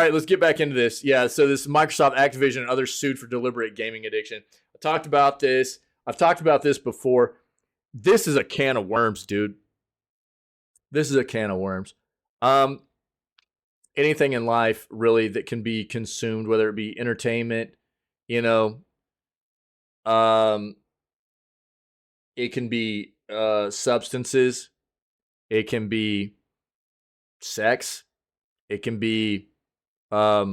right, let's get back into this. Yeah, so this Microsoft, Activision, and others sued for deliberate gaming addiction. I talked about this. I've talked about this before. This is a can of worms, dude. This is a can of worms. Anything in life really that can be consumed, whether it be entertainment, you know, it can be substances, it can be sex, it can be, I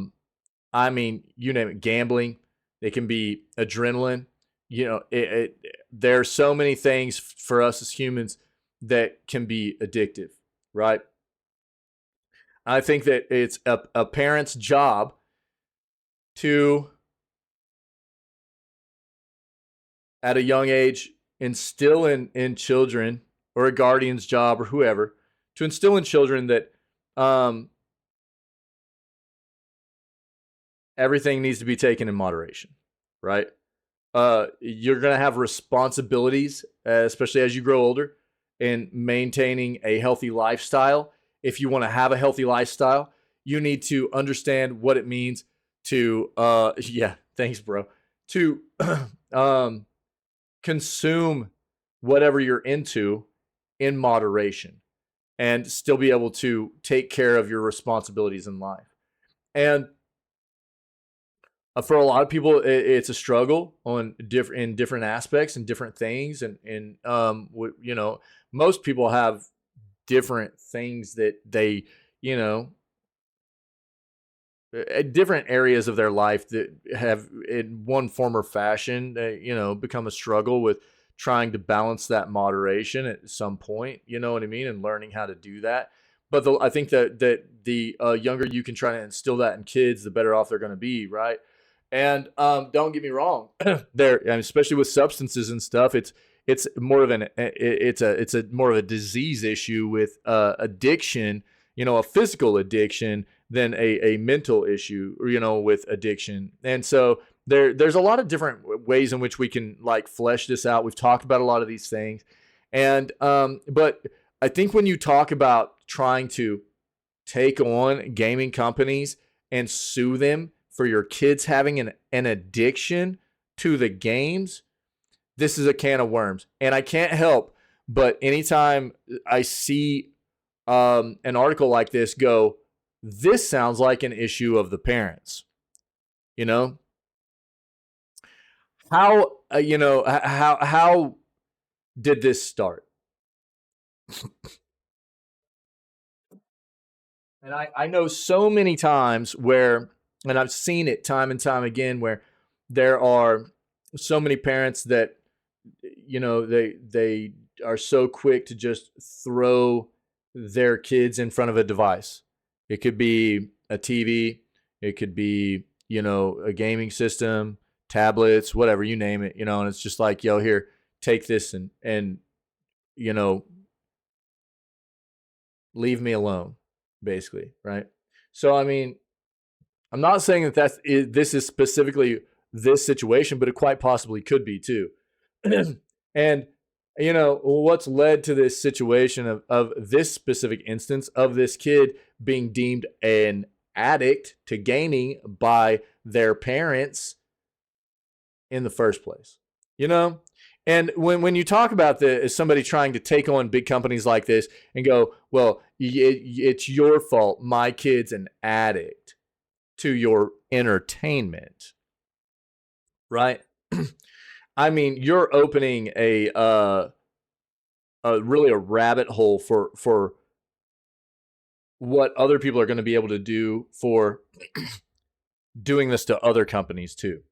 mean, you name it, gambling, it can be adrenaline. You know, there are so many things for us as humans that can be addictive, right? I think that it's a parent's job to, at a young age, instill in children, or a guardian's job, or whoever, to instill in children that everything needs to be taken in moderation, right? You're going to have responsibilities, especially as you grow older, in maintaining a healthy lifestyle. If you want to have a healthy lifestyle, you need to understand what it means to, yeah, thanks, bro, to consume whatever you're into in moderation and still be able to take care of your responsibilities in life. And for a lot of people, it's a struggle in different aspects and different things. And you know, most people have different things that they, you know, different areas of their life that have, in one form or fashion, you know, become a struggle with trying to balance that moderation at some point, you know what I mean? And learning how to do that. But I think that the younger you can try to instill that in kids, the better off they're going to be, right? And don't get me wrong, there, and especially with substances and stuff, it's more of it's a more of a disease issue with addiction, you know, a physical addiction than a mental issue, you know, with addiction. And so there's a lot of different ways in which we can like flesh this out. We've talked about a lot of these things, and but I think when you talk about trying to take on gaming companies and sue them for your kids having an addiction to the games, this is a can of worms. And I can't help but anytime I see an article like this go, this sounds like an issue of the parents. You know, how you know how did this start? And I know so many times where, and I've seen it time and time again, where there are so many parents that, you know, they are so quick to just throw their kids in front of a device. It could be a TV, it could be, you know, a gaming system, tablets, whatever, you name it, you know, and it's just like, yo, here, take this and you know, leave me alone, basically, right? So I mean, I'm not saying that this is specifically this situation, but it quite possibly could be too. And you know, what's led to this situation of this specific instance of this kid being deemed an addict to gaming by their parents in the first place, you know? And when you talk about somebody trying to take on big companies like this and go, well, it's your fault, my kid's an addict to your entertainment, right? I mean, you're opening a really a rabbit hole for what other people are going to be able to do for doing this to other companies too.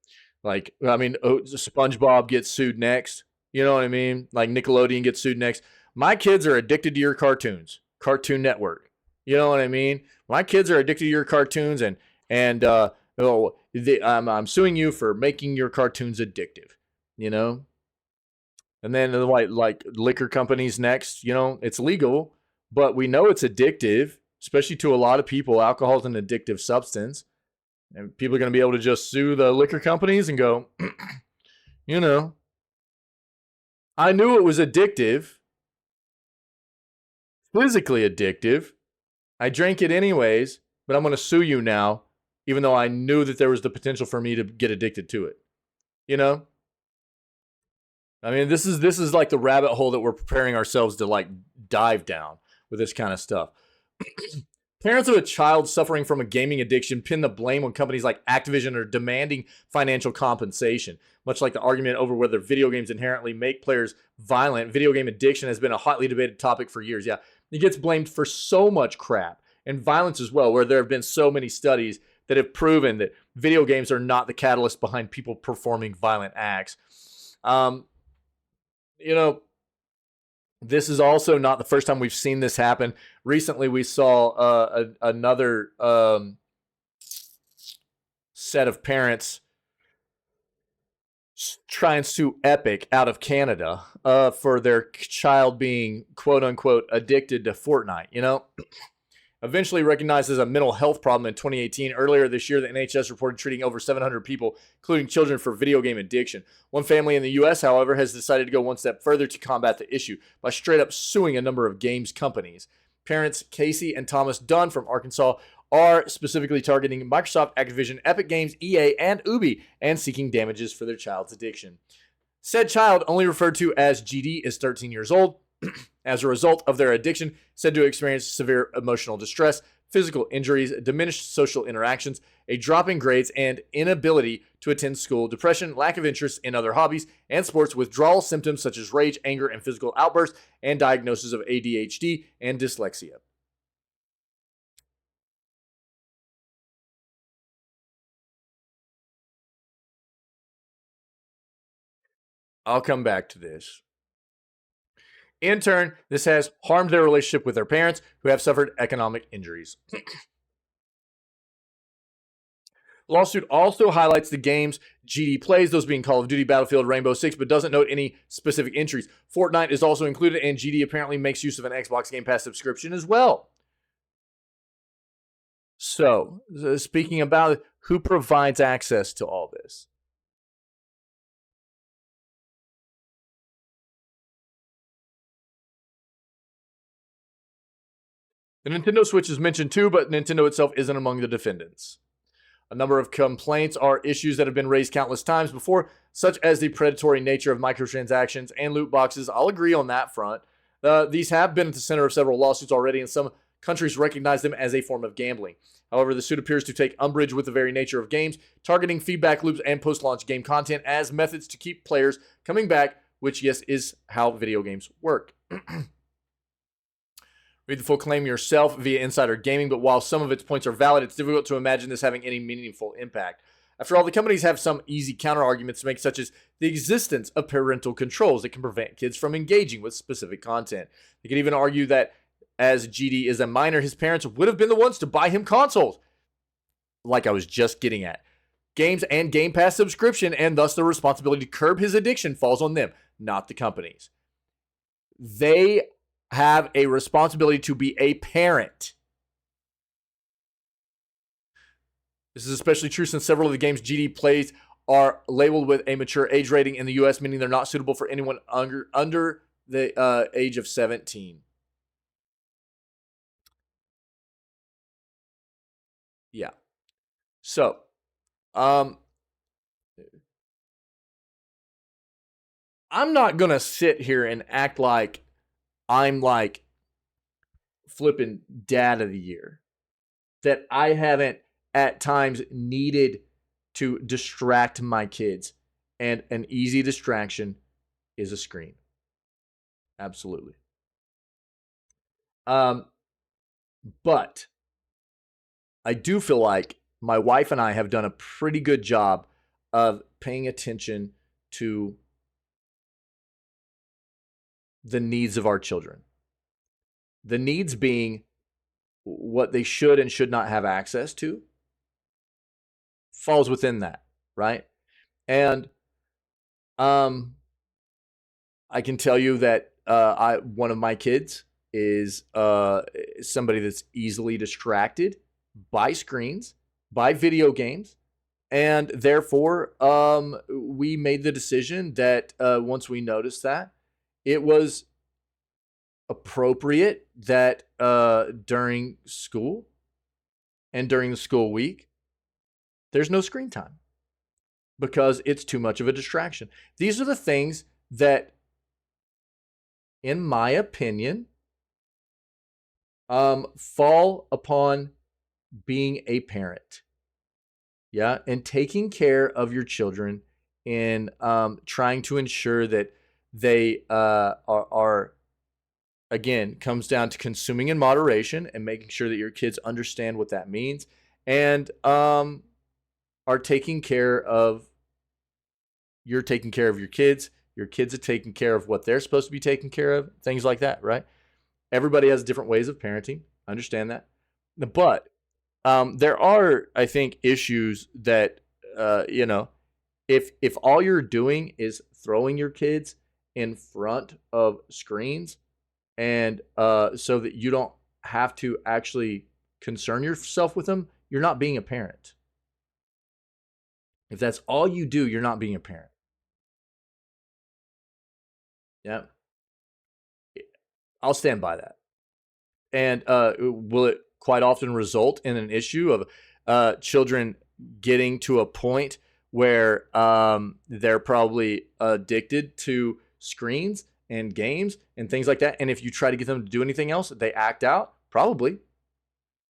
Like, I mean, SpongeBob gets sued next. You know what I mean? Like Nickelodeon gets sued next. My kids are addicted to your cartoons, Cartoon Network. You know what I mean? My kids are addicted to your cartoons, and I'm suing you for making your cartoons addictive. You know, and then like liquor companies next. You know, it's legal, but we know it's addictive, especially to a lot of people. Alcohol is an addictive substance. And people are going to be able to just sue the liquor companies and go, you know, I knew it was addictive, physically addictive. I drank it anyways, but I'm going to sue you now even though I knew that there was the potential for me to get addicted to it. You know? I mean, this is like the rabbit hole that we're preparing ourselves to like dive down with this kind of stuff. Parents of a child suffering from a gaming addiction pin the blame on companies like Activision are demanding financial compensation. Much like the argument over whether video games inherently make players violent, video game addiction has been a hotly debated topic for years. Yeah, it gets blamed for so much crap and violence as well, where there have been so many studies that have proven that video games are not the catalyst behind people performing violent acts. You know, this is also not the first time we've seen this happen. Recently, we saw another set of parents try and sue Epic out of Canada for their child being quote unquote addicted to Fortnite. You know, eventually recognized as a mental health problem in 2018. Earlier this year, the NHS reported treating over 700 people, including children, for video game addiction. One family in the U.S., however, has decided to go one step further to combat the issue by straight up suing a number of games companies. Parents Casey and Thomas Dunn from Arkansas are specifically targeting Microsoft, Activision, Epic Games, EA, and Ubi, and seeking damages for their child's addiction. Said child, only referred to as GD, is 13 years old. As a result of their addiction, said to experience severe emotional distress, physical injuries, diminished social interactions, a drop in grades, and inability to attend school, depression, lack of interest in other hobbies and sports, withdrawal symptoms such as rage, anger, and physical outbursts, and diagnosis of ADHD and dyslexia. I'll come back to this. In turn, this has harmed their relationship with their parents, who have suffered economic injuries. Lawsuit also highlights the games GD plays, those being Call of Duty, Battlefield, Rainbow Six, but doesn't note any specific injuries. Fortnite is also included, and GD apparently makes use of an Xbox Game Pass subscription as well. So, speaking about it, who provides access to all this? The Nintendo Switch is mentioned too, but Nintendo itself isn't among the defendants. A number of complaints are issues that have been raised countless times before, such as the predatory nature of microtransactions and loot boxes. I'll agree on that front. These have been at the center of several lawsuits already, and some countries recognize them as a form of gambling. However, the suit appears to take umbrage with the very nature of games, targeting feedback loops and post-launch game content as methods to keep players coming back, which, yes, is how video games work. Read the full claim yourself via Insider Gaming, but while some of its points are valid, it's difficult to imagine this having any meaningful impact. After all, the companies have some easy counter-arguments to make, such as the existence of parental controls that can prevent kids from engaging with specific content. They could even argue that as GD is a minor, his parents would have been the ones to buy him consoles. Like I was just getting at. Games and Game Pass subscription, and thus the responsibility to curb his addiction falls on them, not the companies. They have a responsibility to be a parent. This is especially true since several of the games GD plays are labeled with a mature age rating in the US, meaning they're not suitable for anyone under the age of 17. Yeah. So, I'm not going to sit here and act like I'm like flipping dad of the year. That I haven't at times needed to distract my kids. And an easy distraction is a screen. Absolutely. But I do feel like my wife and I have done a pretty good job of paying attention to the needs of our children. The needs being what they should and should not have access to falls within that, right? And I can tell you that one of my kids is somebody that's easily distracted by screens, by video games, and therefore we made the decision that once we noticed that, it was appropriate that during school and during the school week There's no screen time because it's too much of a distraction. These are the things that, in my opinion, fall upon being a parent. Yeah. And taking care of your children and trying to ensure that they are, again, comes down to consuming in moderation and making sure that your kids understand what that means and are taking care of, you're taking care of your kids are taking care of what they're supposed to be taking care of, things like that, right? Everybody has different ways of parenting. I understand that. But there are, I think, issues that, if all you're doing is throwing your kids in front of screens and so that you don't have to actually concern yourself with them, you're not being a parent. If that's all you do, you're not being a parent. Yeah. I'll stand by that. And will it quite often result in an issue of children getting to a point where they're probably addicted to screens and games and things like that? And if you try to get them to do anything else, they act out? Probably,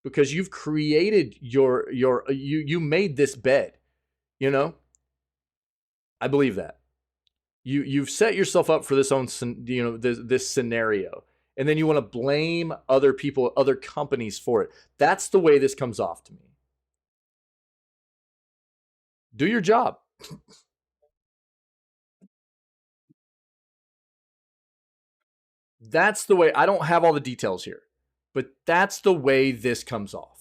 because you've created you made this bed. You know, I believe that. You've set yourself up for this own, this scenario, and then you want to blame other people, other companies for it. That's the way this comes off to me. Do your job. That's the way. I don't have all the details here, but that's the way this comes off.